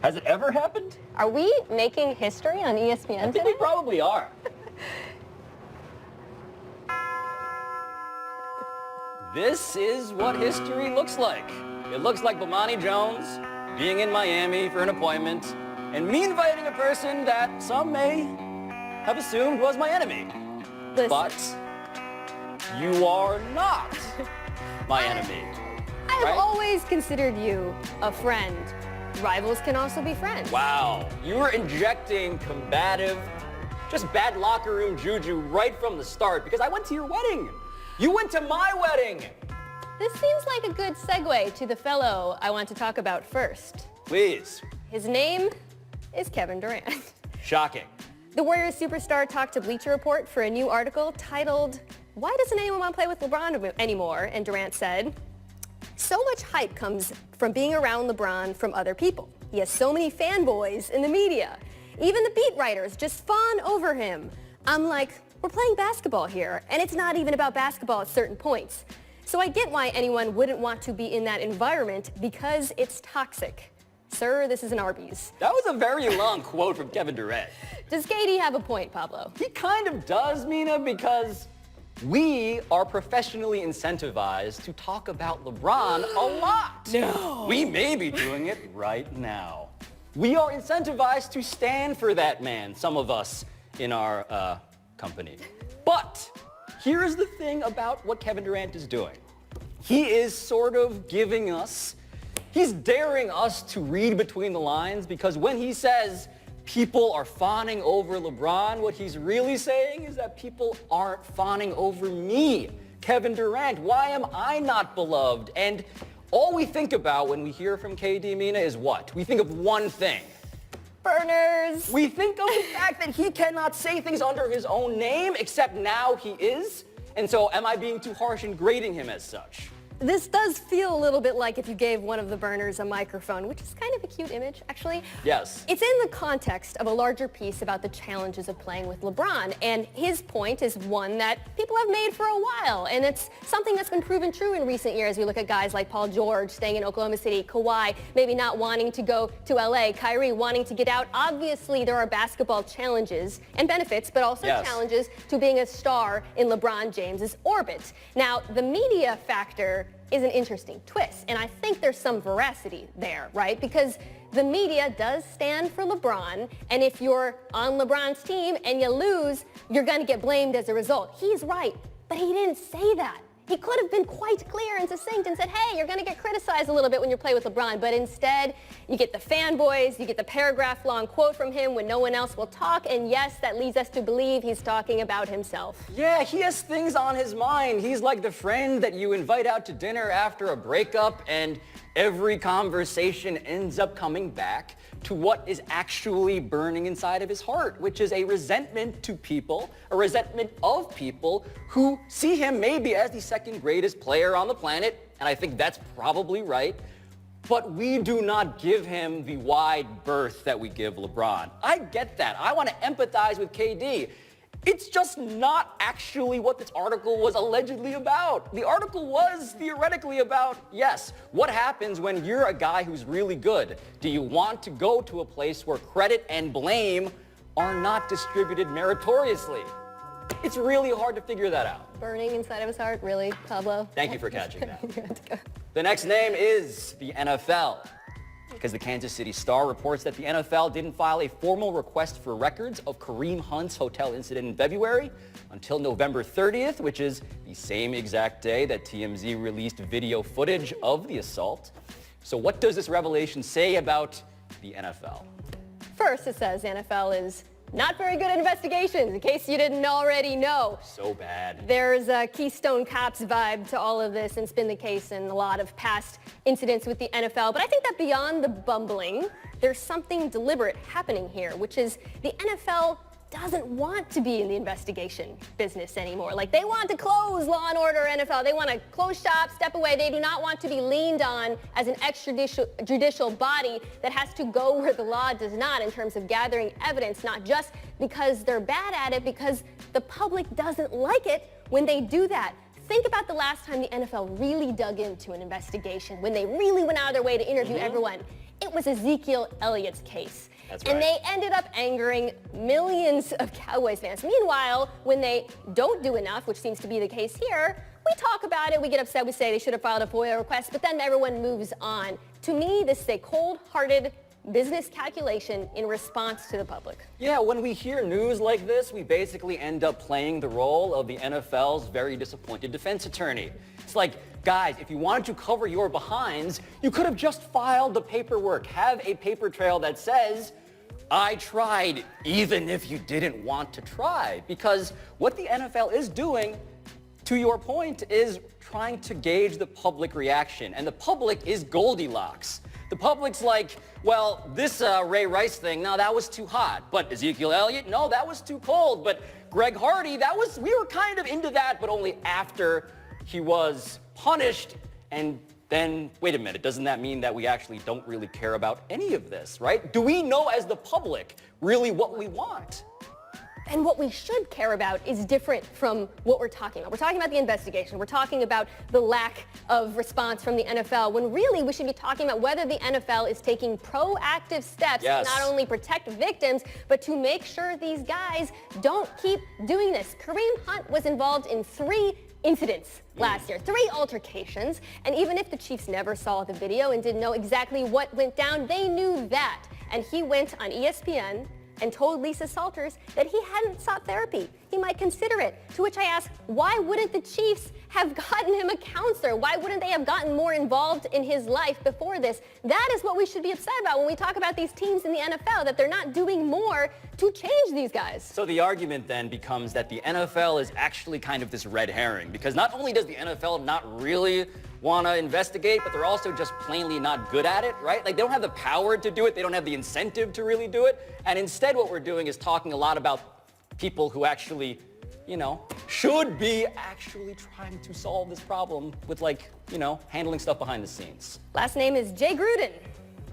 Has it ever happened? Are we making history on ESPN I think today? we probably are. This is what history looks like. It looks like Bomani Jones being in Miami for an appointment and me inviting a person that some may have assumed was my enemy. Listen. But you are not my enemy. I have right? always considered you a friend. Rivals can also be friends. Wow, you were injecting combative, just bad locker room juju right from the start because I went to your wedding. You went to my wedding. This seems like a good segue to the fellow I want to talk about first. Please. His name is Kevin Durant. Shocking. The Warriors superstar talked to Bleacher Report for a new article titled, "Why Doesn't Anyone Want to Play with LeBron Anymore?" And Durant said, "So much hype comes from being around LeBron from other people. He has so many fanboys in the media. Even the beat writers just fawn over him. I'm like, we're playing basketball here, and it's not even about basketball at certain points. So I get why anyone wouldn't want to be in that environment because it's toxic. Sir, this is an Arby's." That was a very long quote from Kevin Durant. Does KD have a point, Pablo? He kind of does, Mina, because we are professionally incentivized to talk about LeBron a lot. No. We may be doing it right now. We are incentivized to stand for that man, some of us in our company. But here's the thing about what Kevin Durant is doing. He is sort of giving us, he's daring us to read between the lines because when he says people are fawning over LeBron, what he's really saying is that people aren't fawning over me, Kevin Durant. Why am I not beloved? And all we think about when we hear from KD, Mina, is what? We think of one thing. Burners. We think of the fact that he cannot say things under his own name, except now he is. And so am I being too harsh in grading him as such? This does feel a little bit like if you gave one of the burners a microphone, which is kind of a cute image, actually. Yes. It's in the context of a larger piece about the challenges of playing with LeBron, and his point is one that people have made for a while, and it's something that's been proven true in recent years. We look at guys like Paul George staying in Oklahoma City, Kawhi maybe not wanting to go to LA, Kyrie wanting to get out. Obviously, there are basketball challenges and benefits, but also challenges to being a star in LeBron James's orbit. Now, the media factor is an interesting twist, and I think there's some veracity there, right? Because the media does stand for LeBron, and if you're on LeBron's team and you lose, you're going to get blamed as a result. He's right, but he didn't say that. He could have been quite clear and succinct and said, hey, you're going to get criticized a little bit when you play with LeBron, but instead you get the fanboys, you get the paragraph-long quote from him when no one else will talk, and yes, that leads us to believe he's talking about himself. Yeah, he has things on his mind. He's like the friend that you invite out to dinner after a breakup, and every conversation ends up coming back to what is actually burning inside of his heart, which is a resentment to people, a resentment of people who see him maybe as the second greatest player on the planet, and I think that's probably right, but we do not give him the wide berth that we give LeBron. I get that. I want to empathize with KD. It's just not actually what this article was allegedly about. The article was theoretically about, yes, what happens when you're a guy who's really good? Do you want to go to a place where credit and blame are not distributed meritoriously? It's really hard to figure that out. Burning inside of his heart, really, Pablo? Thank you for catching that. You had to go. The next name is the NFL. Because the Kansas City Star reports that the NFL didn't file a formal request for records of Kareem Hunt's hotel incident in February until November 30th, which is the same exact day that TMZ released video footage of the assault. So what does this revelation say about the NFL? First, it says the NFL is not very good at investigations, in case you didn't already know. So bad. There's a Keystone Cops vibe to all of this, and it's been the case in a lot of past incidents with the NFL. But I think that beyond the bumbling, there's something deliberate happening here, which is the NFL doesn't want to be in the investigation business anymore. Like, they want to close Law and Order NFL. They want to close shop, step away. They do not want to be leaned on as an extrajudicial body that has to go where the law does not in terms of gathering evidence, not just because they're bad at it, because the public doesn't like it when they do that. Think about the last time the NFL really dug into an investigation, when they really went out of their way to interview everyone. it was Ezekiel Elliott's case. That's right. And they ended up angering millions of Cowboys fans. Meanwhile, when they don't do enough, which seems to be the case here, we talk about it, we get upset, we say they should have filed a FOIA request, but then everyone moves on. To me, this is a cold-hearted business calculation in response to the public. Yeah, when we hear news like this, we basically end up playing the role of the NFL's very disappointed defense attorney. It's like, guys, if you wanted to cover your behinds, you could have just filed the paperwork. Have a paper trail that says, I tried, even if you didn't want to try. Because what the NFL is doing, to your point, is trying to gauge the public reaction. And the public is Goldilocks. The public's like, well, this Ray Rice thing, no, that was too hot. But Ezekiel Elliott, no, that was too cold. But Greg Hardy, we were kind of into that, but only after he was punished. And then, wait a minute, doesn't that mean that we actually don't really care about any of this, right? Do we know as the public really what we want? And what we should care about is different from what we're talking about. We're talking about the investigation. We're talking about the lack of response from the NFL, when really we should be talking about whether the NFL is taking proactive steps to not only protect victims, but to make sure these guys don't keep doing this. Kareem Hunt was involved in 3 incidents last year, 3 altercations, and even if the Chiefs never saw the video and didn't know exactly what went down, they knew that. And he went on ESPN and told Lisa Salters that he hadn't sought therapy. He might consider it. To which I asked, why wouldn't the Chiefs have gotten him a counselor? Why wouldn't they have gotten more involved in his life before this? That is what we should be upset about when we talk about these teams in the NFL, that they're not doing more to change these guys. So the argument then becomes that the NFL is actually kind of this red herring, because not only does the NFL not really want to investigate, but they're also just plainly not good at it, right? Like, they don't have the power to do it. They don't have the incentive to really do it. And instead what we're doing is talking a lot about people who actually, should be actually trying to solve this problem with, handling stuff behind the scenes. Last name is Jay Gruden.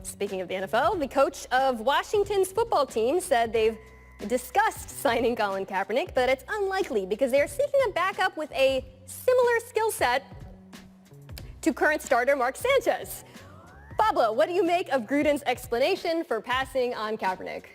Speaking of the NFL, the coach of Washington's football team said they've discussed signing Colin Kaepernick, but it's unlikely because they are seeking a backup with a similar skill set to current starter Mark Sanchez. Pablo, what do you make of Gruden's explanation for passing on Kaepernick?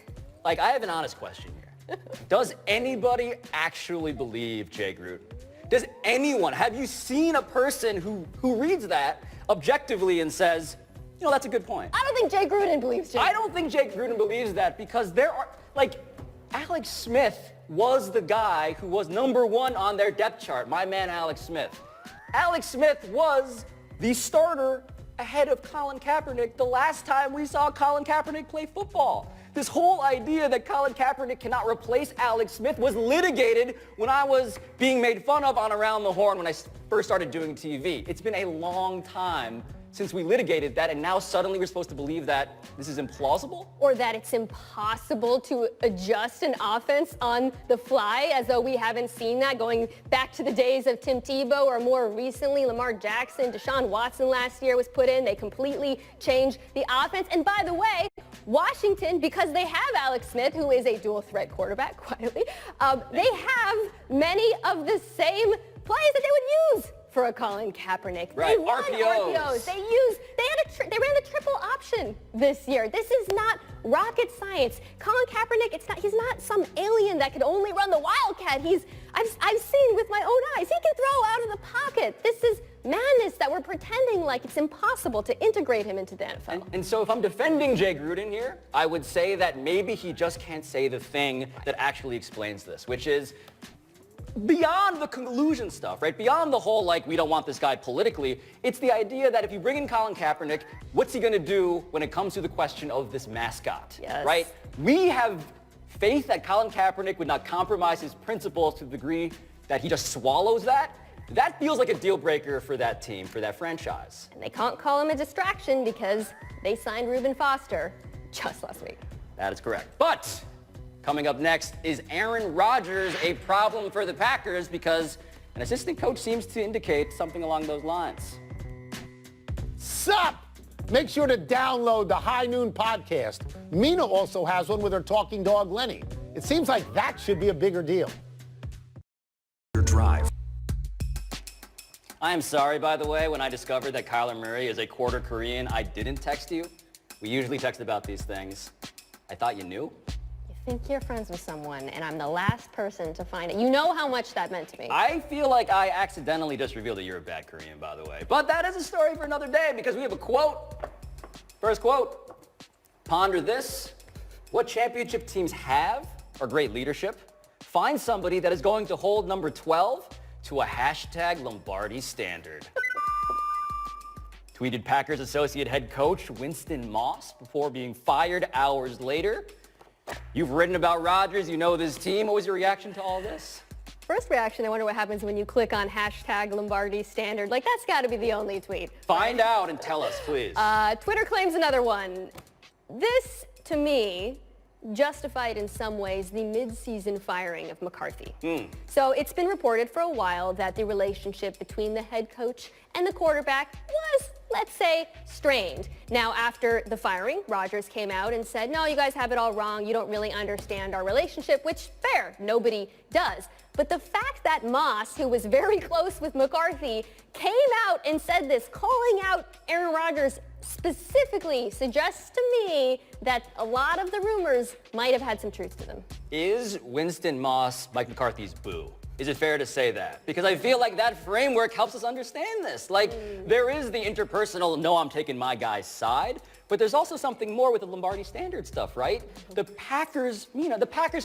I have an honest question here. Does anybody actually believe Jay Gruden? Does anyone, have you seen a person who reads that objectively and says, that's a good point? I don't think Jay Gruden believes Jay. I don't think Jay Gruden believes that, because there are, Alex Smith was the guy who was number 1 on their depth chart, my man Alex Smith. Alex Smith was the starter ahead of Colin Kaepernick the last time we saw Colin Kaepernick play football. This whole idea that Colin Kaepernick cannot replace Alex Smith was litigated when I was being made fun of on Around the Horn when I first started doing TV. It's been a long time since we litigated that, and now suddenly we're supposed to believe that this is implausible? Or that it's impossible to adjust an offense on the fly, as though we haven't seen that going back to the days of Tim Tebow, or more recently Lamar Jackson. Deshaun Watson last year was put in. They completely changed the offense. And by the way, Washington, because they have Alex Smith, who is a dual threat quarterback, quietly, they have many of the same plays that they would use for a Colin Kaepernick. Right, They run RPOs. They ran the triple option this year. This is not rocket science. Colin Kaepernick, he's not some alien that could only run the Wildcat. I've seen with my own eyes, he can throw out of the pocket. This is madness that we're pretending like it's impossible to integrate him into the NFL. And so if I'm defending Jay Gruden here, I would say that maybe he just can't say the thing that actually explains this, which is, beyond the collusion stuff, right? Beyond the whole, we don't want this guy politically, it's the idea that if you bring in Colin Kaepernick, what's he going to do when it comes to the question of this mascot, right? We have faith that Colin Kaepernick would not compromise his principles to the degree that he just swallows that. That feels like a deal breaker for that team, for that franchise. And they can't call him a distraction because they signed Reuben Foster just last week. That is correct. But coming up next, is Aaron Rodgers a problem for the Packers? Because an assistant coach seems to indicate something along those lines. Sup? Make sure to download the High Noon podcast. Mina also has one with her talking dog, Lenny. It seems like that should be a bigger deal. Your drive. I am sorry, by the way, when I discovered that Kyler Murray is a quarter Korean, I didn't text you. We usually text about these things. I thought you knew. You think you're friends with someone, and I'm the last person to find it. You know how much that meant to me. I feel like I accidentally just revealed that you're a bad Korean, by the way. But that is a story for another day because we have a quote. First quote. Ponder this. What championship teams have are great leadership. Find somebody that is going to hold number 12 to a hashtag Lombardi standard. Tweeted Packers associate head coach Winston Moss before being fired hours later. You've written about Rodgers, you know this team. What was your reaction to all this? First reaction, I wonder what happens when you click on hashtag Lombardi standard. Like, that's got to be the only tweet. Find out and tell us, please. Twitter claims another one. This, to me, justified in some ways the mid-season firing of McCarthy. So it's been reported for a while that the relationship between the head coach and the quarterback was, let's say, strained. Now, after the firing, Rodgers came out and said, no, you guys have it all wrong. You don't really understand our relationship, which, fair, nobody does. But the fact that Moss, who was very close with McCarthy, came out and said this, calling out Aaron Rodgers specifically, suggests to me that a lot of the rumors might have had some truth to them. Is Winston Moss Mike McCarthy's boo? Is it fair to say that? Because I feel like that framework helps us understand this. Like, there is the interpersonal, no, I'm taking my guy's side, but there's also something more with the Lombardi standard stuff, right? The Packers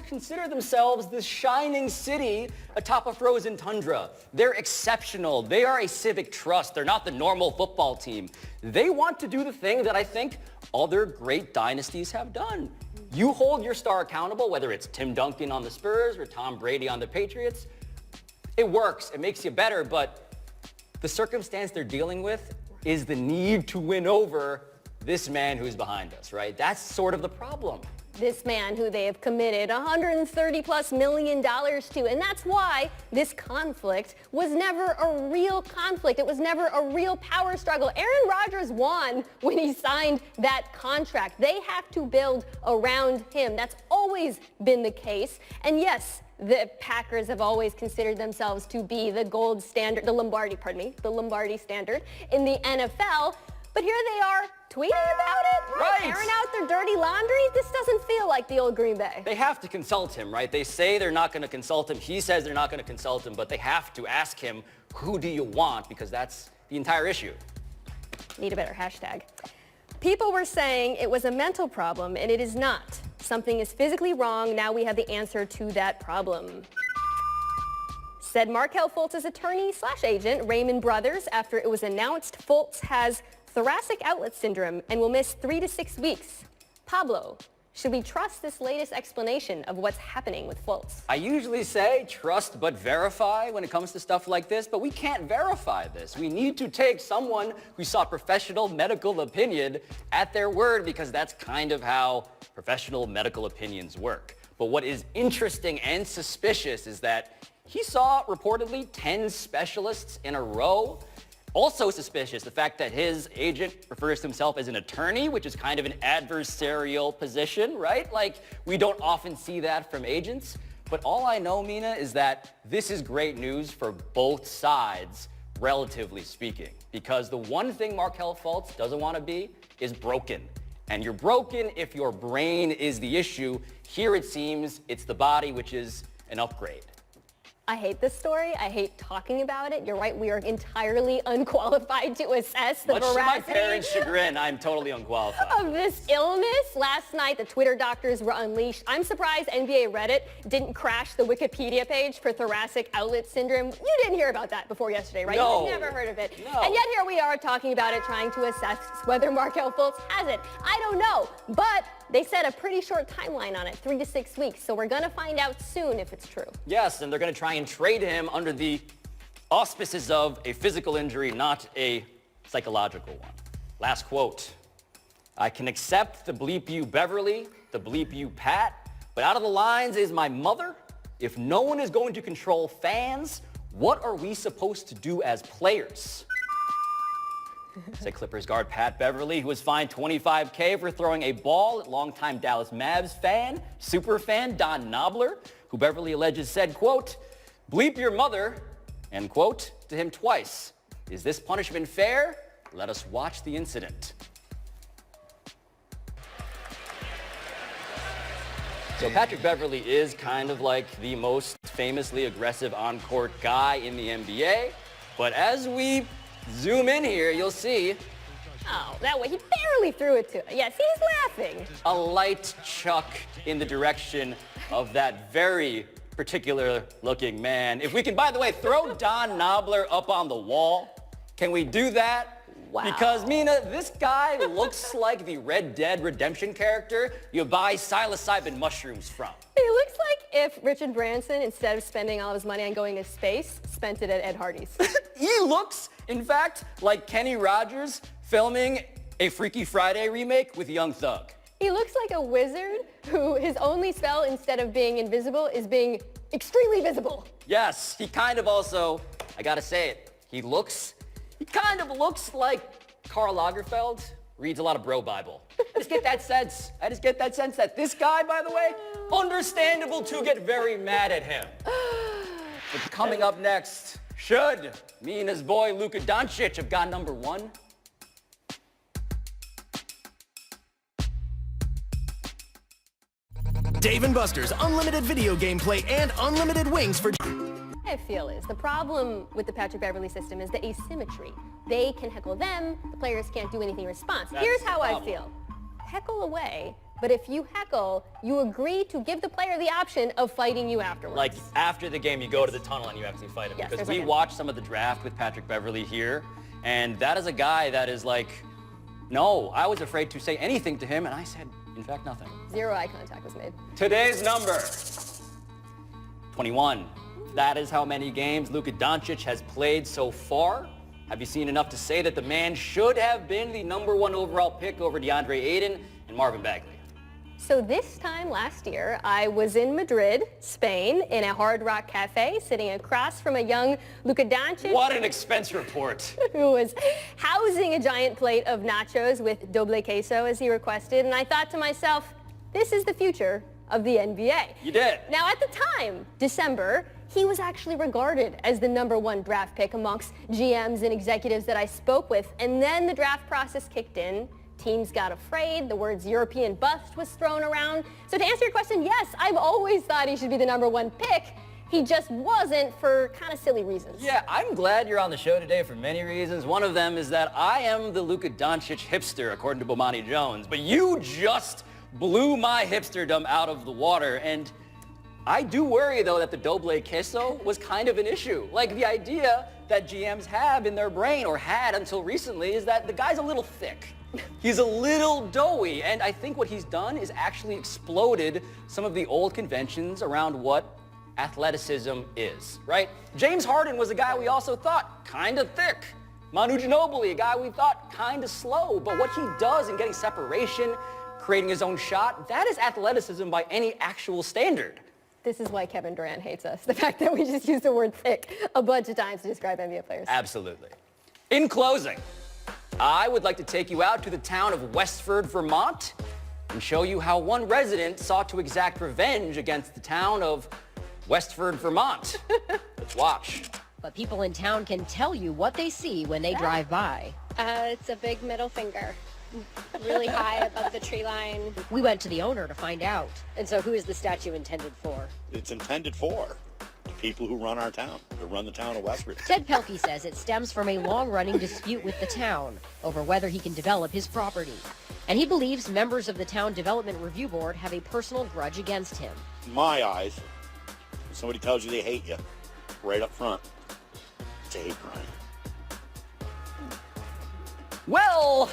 consider themselves this shining city atop a frozen tundra. They're exceptional. They are a civic trust. They're not the normal football team. They want to do the thing that I think other great dynasties have done. You hold your star accountable, whether it's Tim Duncan on the Spurs or Tom Brady on the Patriots. It works. It makes you better, but the circumstance they're dealing with is the need to win over this man who's behind us, right? That's sort of the problem. This man who they have committed $130+ million to. And that's why this conflict was never a real conflict. It was never a real power struggle. Aaron Rodgers won when he signed that contract. They have to build around him. That's always been the case. And yes, the Packers have always considered themselves to be the gold standard, the Lombardi standard in the NFL. But here they are tweeting about it, right? Airing out their dirty laundry. This doesn't feel like the old Green Bay. They have to consult him, right? They say they're not going to consult him. He says they're not going to consult him, but they have to ask him, who do you want? Because that's the entire issue. Need a better hashtag. People were saying it was a mental problem, and it is not. Something is physically wrong. Now we have the answer to that problem. Said Markelle Fultz's attorney/agent, Raymond Brothers, after it was announced Fultz has thoracic outlet syndrome and will miss 3 to 6 weeks. Pablo, should we trust this latest explanation of what's happening with Fultz? I usually say trust but verify when it comes to stuff like this, but we can't verify this. We need to take someone who sought professional medical opinion at their word because that's kind of how professional medical opinions work. But what is interesting and suspicious is that he saw reportedly 10 specialists in a row. Also suspicious, the fact that his agent refers to himself as an attorney, which is kind of an adversarial position, right? Like, we don't often see that from agents. But all I know, Mina, is that this is great news for both sides, relatively speaking. Because the one thing Markelle Fultz doesn't want to be is broken. And you're broken if your brain is the issue. Here it seems it's the body, which is an upgrade. I hate this story. I hate talking about it. You're right. We are entirely unqualified to assess the veracity. Much to my parents' chagrin, I'm totally unqualified. Of this illness. Last night, the Twitter doctors were unleashed. I'm surprised NBA Reddit didn't crash the Wikipedia page for thoracic outlet syndrome. You didn't hear about that before yesterday, right? No. You've never heard of it. No. And yet here we are talking about it, trying to assess whether Markelle Fultz has it. I don't know, but they set a pretty short timeline on it, 3 to 6 weeks. So we're going to find out soon if it's true. Yes, and they're going to try and trade him under the auspices of a physical injury, not a psychological one. Last quote. I can accept the bleep you Beverly, the bleep you Pat, but out of the lines is my mother. If no one is going to control fans, what are we supposed to do as players? Said Clippers guard Pat Beverly, who was fined $25K for throwing a ball at longtime Dallas Mavs fan, super fan Don Knobler, who Beverly alleges said, quote, bleep your mother, end quote, to him twice. Is this punishment fair? Let us watch the incident. So Patrick Beverley is kind of like the most famously aggressive on-court guy in the NBA. But as we zoom in here, you'll see Oh, that way. He barely threw it to. Yes, he's laughing. a light chuck in the direction of that very particular looking man. If we can, by the way, throw Don Knobler up on the wall. Can we do that? Wow. Because, Mina, this guy looks like the Red Dead Redemption character you buy psilocybin mushrooms from. He looks like if Richard Branson, instead of spending all his money on going to space, spent it at Ed Hardy's. He looks, in fact, like Kenny Rogers filming a Freaky Friday remake with Young Thug. He looks like a wizard who his only spell, instead of being invisible, is being extremely visible. Yes, he kind of also, I gotta say it, he kind of looks like Karl Lagerfeld, reads a lot of bro Bible. I just get that sense that this guy, by the way, understandable to get very mad at him. But coming up next, should Mina's boy Luka Doncic have gone number one? Dave & Buster's unlimited video gameplay and unlimited wings for... I feel is the problem with the Patrick Beverley system is the asymmetry. They can heckle them, the players can't do anything in response. That's Here's the how I problem. feel. Heckle away, but if you heckle, you agree to give the player the option of fighting you afterwards. Like after the game, you go to the tunnel and you actually fight him. Yes, Because there's we like a- watched some of the draft with Patrick Beverley here, and that is a guy that is like, no, I was afraid to say anything to him, and I said, in fact, nothing. Zero eye contact was made. Today's number, 21. That is how many games Luka Doncic has played so far. Have you seen enough to say that the man should have been the number one overall pick over DeAndre Ayton and Marvin Bagley? So this time last year, I was in Madrid, Spain, in a Hard Rock cafe, sitting across from a young Luka Doncic. What an expense report. Who was housing a giant plate of nachos with doble queso as he requested, and I thought to myself, this is the future of the NBA. You did. Now at the time, December, he was actually regarded as the number one draft pick amongst GMs and executives that I spoke with, and then the draft process kicked in. Teams got afraid, the words European bust was thrown around. So to answer your question, yes, I've always thought he should be the number one pick. He just wasn't for kind of silly reasons. Yeah, I'm glad you're on the show today for many reasons. One of them is that I am the Luka Doncic hipster, according to Bomani Jones. But you just blew my hipsterdom out of the water. And I do worry, though, that the doble queso was kind of an issue. Like, the idea that GMs have in their brain, or had until recently, is that the guy's a little thick. He's a little doughy, and I think what he's done is actually exploded some of the old conventions around what athleticism is, right? James Harden was a guy we also thought kind of thick. Manu Ginobili, a guy we thought kind of slow, but what he does in getting separation, creating his own shot, that is athleticism by any actual standard. This is why Kevin Durant hates us. The fact that we just use the word thick a bunch of times to describe NBA players. Absolutely. In closing, I would like to take you out to the town of Westford, Vermont, and show you how one resident sought to exact revenge against the town of Westford, Vermont. Let's watch. But people in town can tell you what they see when they drive by. It's a big middle finger, really high above the tree line. We went to the owner to find out. And so who is the statue intended for? It's intended for the people who run our town, who run the town of Westford. Ted Pelkey says it stems from a long-running dispute with the town over whether he can develop his property. And he believes members of the Town Development Review Board have a personal grudge against him. In my eyes, when somebody tells you they hate you, right up front, it's a hate crime. Well,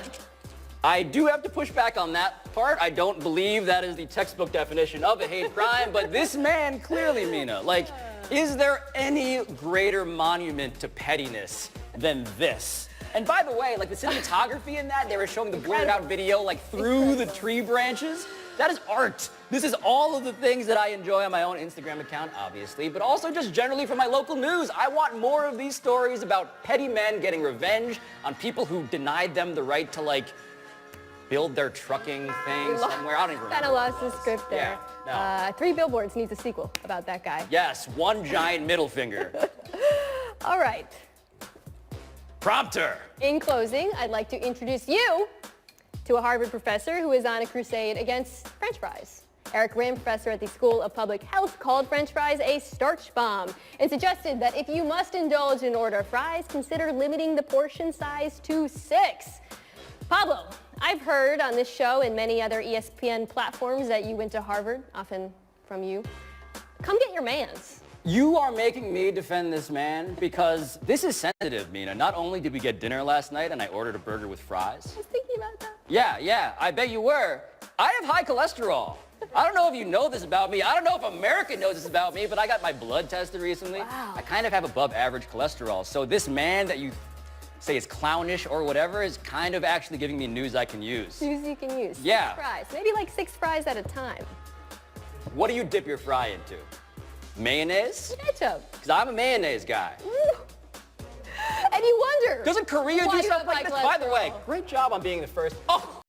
I do have to push back on that part. I don't believe that is the textbook definition of a hate crime, but this man clearly, Mina, like, is there any greater monument to pettiness than this? And by the way, like the cinematography in that, they were showing the blurred out video like through the tree branches. That is art. This is all of the things that I enjoy on my own Instagram account, obviously, but also just generally from my local news. I want more of these stories about petty men getting revenge on people who denied them the right to, like, build their trucking thing somewhere. I don't even remember. Kind of lost the script there. Yeah, no. 3 Billboards needs a sequel about that guy. Yes, one giant middle finger. All right. Prompter. In closing, I'd like to introduce you to a Harvard professor who is on a crusade against French fries. Eric Ram, professor at the School of Public Health, called French fries a starch bomb and suggested that if you must indulge and order fries, consider limiting the portion size to 6. Pablo, I've heard on this show and many other ESPN platforms that you went to Harvard, often from you. Come get your mans. You are making me defend this man because this is sensitive, Mina. Not only did we get dinner last night and I ordered a burger with fries. I was thinking about that. Yeah, I bet you were. I have high cholesterol. I don't know if you know this about me. I don't know if America knows this about me, but I got my blood tested recently. Wow. I kind of have above average cholesterol. So this man that you say is clownish or whatever is kind of actually giving me news I can use. News you can use. Yeah. 6 fries. Maybe like 6 fries at a time. What do you dip your fry into? Mayonnaise? Ketchup. Because I'm a mayonnaise guy. And you wonder. Doesn't Korea why do you stuff have like high this? By the way, cholesterol. great job on being the first. Oh.